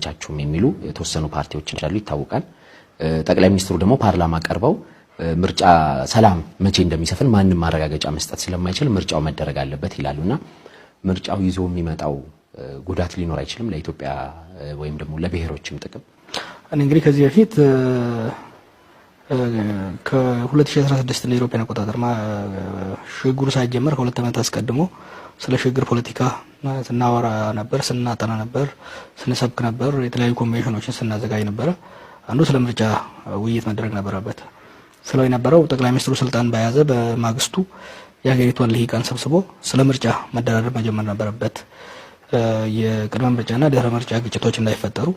አላመቻቹም የሚሉ የተወሰኑ ፓርቲዎች እንዳሉ ይታወቃል። ጠቅላይ ሚኒስትሩ ደግሞ ፓርላማ ቀርበው ምርጫ ሰላም መቼ እንደሚሰፍን ማንንም ማረጋገጫ መስጠት ስለማይችል ምርጫው መደረግ አለበት ይላሉና ምርጫው ይዞ የሚመጣው ጉዳት ሊኖር አይችልም ለኢትዮጵያ ወይም ደግሞ ለብሔሮችም ጥቅም? እኔ እንግዲህ ከዚህ በፊት ከ2016 እንደ ኢሮፒያን አቆጣጠር ሽግግሩ ሳይጀመር ከሁለት ዓመት አስቀድሞ ስለ ሽግግር ፖለቲካ ስናወራ ነበር፣ ስናጠና ነበር፣ ስንሰብክ ነበር፣ የተለያዩ ኮንቬንሽኖችን ስናዘጋጅ ነበር። አንዱ ስለ ምርጫ ውይይት መደረግ ነበረበት። ስለ የነበረው ጠቅላይ ሚኒስትሩ ስልጣን በያዘ በማግስቱ የሀገሪቷን ልሂቃን ሰብስቦ ስለ ምርጫ መደራደር መጀመር ነበረበት። የቅድመ ምርጫና ድህረ ምርጫ ግጭቶች እንዳይፈጠሩ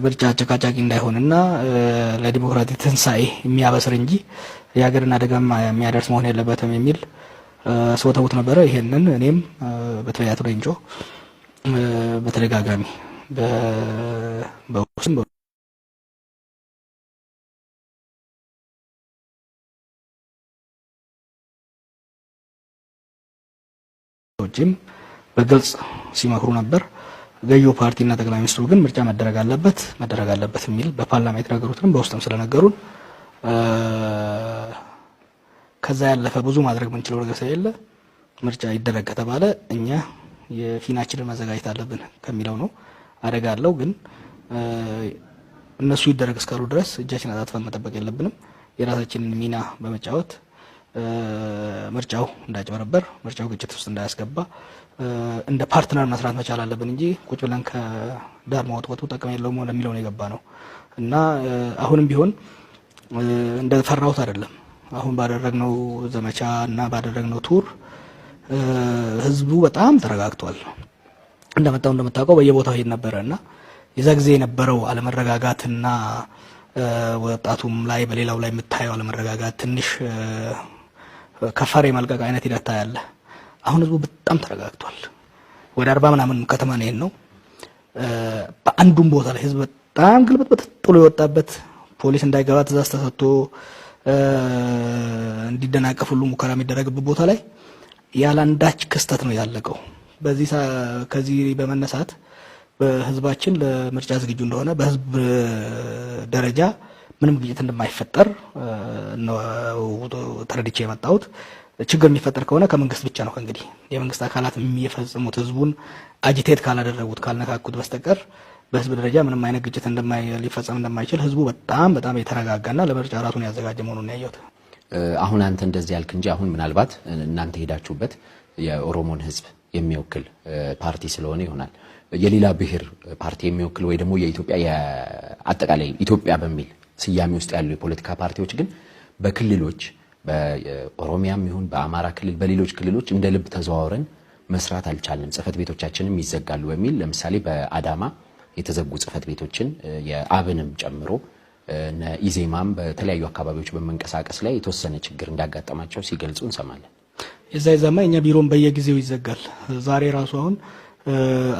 ምርጫ አጨቃጫቂ እንዳይሆንና ለዲሞክራሲ ትንሳኤ የሚያበስር እንጂ የሀገርን አደጋም የሚያደርስ መሆን የለበትም የሚል ስወተውት ነበረ። ይሄንን እኔም በተለይ አቶ ሌንጮ በተደጋጋሚ በውስም በውጭም በግልጽ ሲመክሩ ነበር። ገዢው ፓርቲና ጠቅላይ ሚኒስትሩ ግን ምርጫ መደረግ አለበት የሚል በፓርላማ የተናገሩትንም በውስጥም ስለነገሩን ከዛ ያለፈ ብዙ ማድረግ የምንችለው ነገር ስለሌለ ምርጫ ይደረግ ከተባለ እኛ የፊናችንን ማዘጋጀት አለብን ከሚለው ነው። አደጋ አለው፣ ግን እነሱ ይደረግ እስካሉ ድረስ እጃችን አጣጥፈን መጠበቅ የለብንም። የራሳችንን ሚና በመጫወት ምርጫው እንዳይጨበረበር፣ ምርጫው ግጭት ውስጥ እንዳያስገባ እንደ ፓርትነር መስራት መቻል አለብን እንጂ ቁጭ ብለን ከዳር ማውጣቱ ጠቅም የለውም ለሚለው ነው የገባ ነው እና አሁንም ቢሆን እንደፈራሁት አይደለም። አሁን ባደረግነው ዘመቻ እና ባደረግነው ቱር ህዝቡ በጣም ተረጋግቷል። እንደምታውቀው በየቦታው ሄድ ነበረና የዛ ጊዜ የነበረው አለመረጋጋትና ወጣቱም ላይ በሌላው ላይ የምታየው አለመረጋጋት ትንሽ ከፈሬ መልቀቅ አይነት ሂደት ያለ። አሁን ህዝቡ በጣም ተረጋግቷል። ወደ 40 ምናምን ከተማ ነው። በአንዱም ቦታ ላይ ህዝብ በጣም ግልብጥ ጥሎ የወጣበት ፖሊስ እንዳይገባ ትእዛዝ ተሰጥቶ እንዲደናቀፍ ሁሉ ሙከራ የሚደረግበት ቦታ ላይ ያላንዳች ክስተት ነው ያለቀው። ከዚህ በመነሳት በህዝባችን ለምርጫ ዝግጁ እንደሆነ በህዝብ ደረጃ ምንም ግጭት እንደማይፈጠር ነው ተረድቼ የመጣሁት። ችግር የሚፈጠር ከሆነ ከመንግስት ብቻ ነው። ከእንግዲህ የመንግስት አካላት የሚፈጽሙት ህዝቡን አጂቴት ካላደረጉት ካልነካኩት በስተቀር በህዝብ ደረጃ ምንም አይነት ግጭት ሊፈጸም እንደማይችል ህዝቡ በጣም የተረጋጋና ለምርጫ ራሱን ያዘጋጀ መሆኑን ያየሁት። አሁን አንተ እንደዚህ ያልክ እንጂ አሁን ምናልባት እናንተ ሄዳችሁበት የኦሮሞን ህዝብ የሚወክል ፓርቲ ስለሆነ ይሆናል የሌላ ብሔር ፓርቲ የሚወክል ወይ ደግሞ የኢትዮጵያ የአጠቃላይ ኢትዮጵያ በሚል ስያሜ ውስጥ ያሉ የፖለቲካ ፓርቲዎች ግን በክልሎች በኦሮሚያም ይሁን በአማራ ክልል በሌሎች ክልሎች እንደ ልብ ተዘዋውረን መስራት አልቻልንም፣ ጽፈት ቤቶቻችንም ይዘጋሉ በሚል ለምሳሌ በአዳማ የተዘጉ ጽፈት ቤቶችን የአብንም ጨምሮ ኢዜማም በተለያዩ አካባቢዎች በመንቀሳቀስ ላይ የተወሰነ ችግር እንዳጋጠማቸው ሲገልጹ እንሰማለን። የዛማ እኛ ቢሮም በየጊዜው ይዘጋል። ዛሬ ራሱ አሁን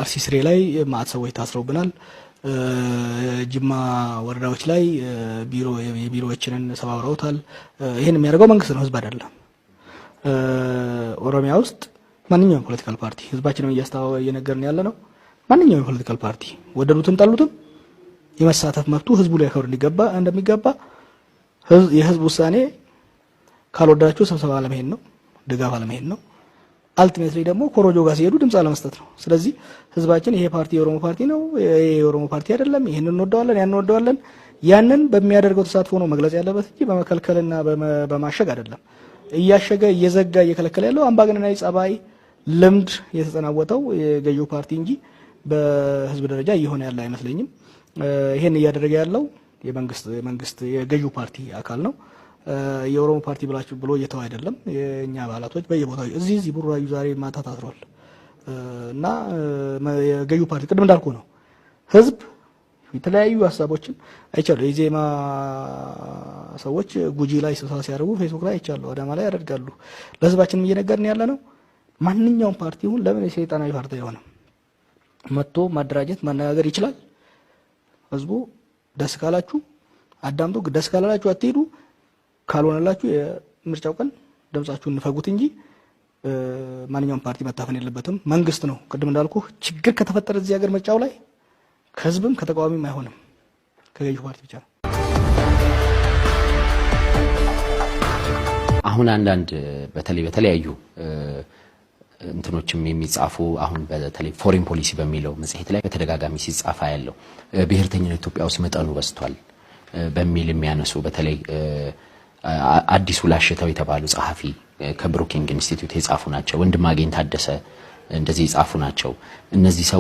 አርሲ ስሬ ላይ ማዕት ሰዎች ታስረውብናል። ጅማ ወረዳዎች ላይ የቢሮዎችንን ሰባብረውታል። ይሄን የሚያደርገው መንግስት ነው፣ ህዝብ አይደለም። ኦሮሚያ ውስጥ ማንኛውም ፖለቲካል ፓርቲ ህዝባችንን እየነገርን ያለ ነው። ማንኛውም ፖለቲካል ፓርቲ ወደዱትም ጠሉትም የመሳተፍ መብቱ ህዝቡ ሊያከብር እንደሚገባ የህዝብ ውሳኔ ካልወደዳችሁ ስብሰባ አለመሄድ ነው፣ ድጋፍ አለመሄድ ነው። አልቲሜትሊ ደግሞ ኮሮጆ ጋር ሲሄዱ ድምጽ አለመስጠት ነው። ስለዚህ ህዝባችን ይሄ ፓርቲ የኦሮሞ ፓርቲ ነው፣ ይሄ የኦሮሞ ፓርቲ አይደለም፣ ይሄንን እንወደዋለን፣ ያን እንወደዋለን፣ ያንን በሚያደርገው ተሳትፎ ነው መግለጽ ያለበት እንጂ በመከልከልና በማሸግ አይደለም። እያሸገ እየዘጋ እየከለከለ ያለው አምባገነናዊ ጸባይ ልምድ የተጠናወተው የገዢው ፓርቲ እንጂ በህዝብ ደረጃ እየሆነ ያለ አይመስለኝም። ይሄን እያደረገ ያለው የመንግስት የገዢው ፓርቲ አካል ነው። የኦሮሞ ፓርቲ ብሎ እየተው አይደለም። የኛ አባላቶች በየቦታው እዚህ ቡራዩ ዛሬ ማታ ታስሯል እና የገዢው ፓርቲ ቅድም እንዳልኩ ነው። ህዝብ የተለያዩ ሀሳቦችን አይቻለሁ። የዜማ ሰዎች ጉጂ ላይ ስብሰባ ሲያደርጉ ፌስቡክ ላይ አይቻለሁ፣ አዳማ ላይ ያደርጋሉ። ለህዝባችንም እየነገርን ያለ ነው። ማንኛውም ፓርቲ ሁሉ ለምን የሰይጣናዊ ፓርቲ አይሆንም? መጥቶ ማደራጀት ማነጋገር ይችላል። ህዝቡ ደስ ካላችሁ አዳምጡ፣ ደስ ካላላችሁ አትሄዱ፣ ካልሆነላችሁ የምርጫው ቀን ድምጻችሁን ንፈጉት እንጂ ማንኛውም ፓርቲ መታፈን የለበትም። መንግስት ነው ቅድም እንዳልኩ ችግር ከተፈጠረ እዚህ ሀገር ምርጫው ላይ ከህዝብም ከተቃዋሚም አይሆንም፣ ከገዢው ፓርቲ ብቻ ነው። አሁን አንዳንድ በተለያዩ እንትኖችም የሚጻፉ አሁን በተለይ ፎሬን ፖሊሲ በሚለው መጽሔት ላይ በተደጋጋሚ ሲጻፋ ያለው ብሔርተኝነት ኢትዮጵያ ውስጥ መጠኑ በዝቷል በሚል የሚያነሱ በተለይ አዲሱ ላሽተው የተባሉ ጸሐፊ ከብሩኪንግ ኢንስቲትዩት የጻፉ ናቸው። ወንድማገኝ ታደሰ እንደዚህ የጻፉ ናቸው። እነዚህ ሰው